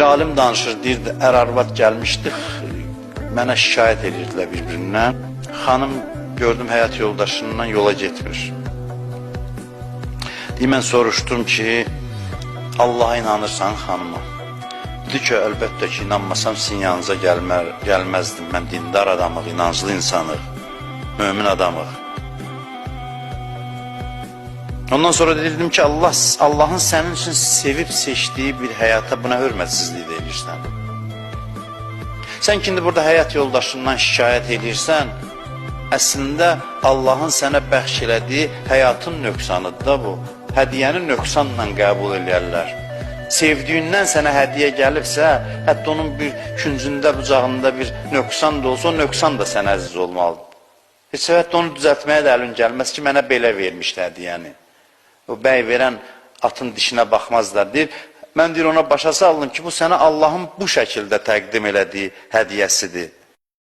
Bir alim danışır, deyirdi, ər-arvad gəlmişdik, mənə şikayət edirdilər bir-birindən. Xanım gördüm həyat yoldaşından yola getmir. Mən soruşdum ki, Allah'a inanırsan xanıma? Dedi ki, əlbəttə ki, inanmasam sizin yanınıza gəlməzdim. Mən dindar adamıq, inanclı insanıq, mömin adamıq. Ondan sonra dedim ki, Allah'ın sənin üçün sevib seçdiyi bir həyata buna hörmətsizlik edirsən. Sən ki, indi burada həyat yoldaşından şikayət edirsən, əslində Allah'ın sənə bəxş elədiyi həyatın nöqsanıdır da bu. Hədiyəni nöqsanla qəbul edərlər. Sevdiyindən sənə hədiyə gəlibsə, hətta onun bir küncündə, bucağında bir nöqsan da olsa, o nöqsan da sənə əziz olmalıdır. Heç hətta onu düzəltməyə də əlin gəlməz ki, mənə belə vermişdi hədiyəni. O bəy verən atın dişinə baxmazlar, deyir. Mən deyir, ona başa saldım ki, bu sənə Allah'ın bu şəkildə təqdim elədiyi hədiyəsidir.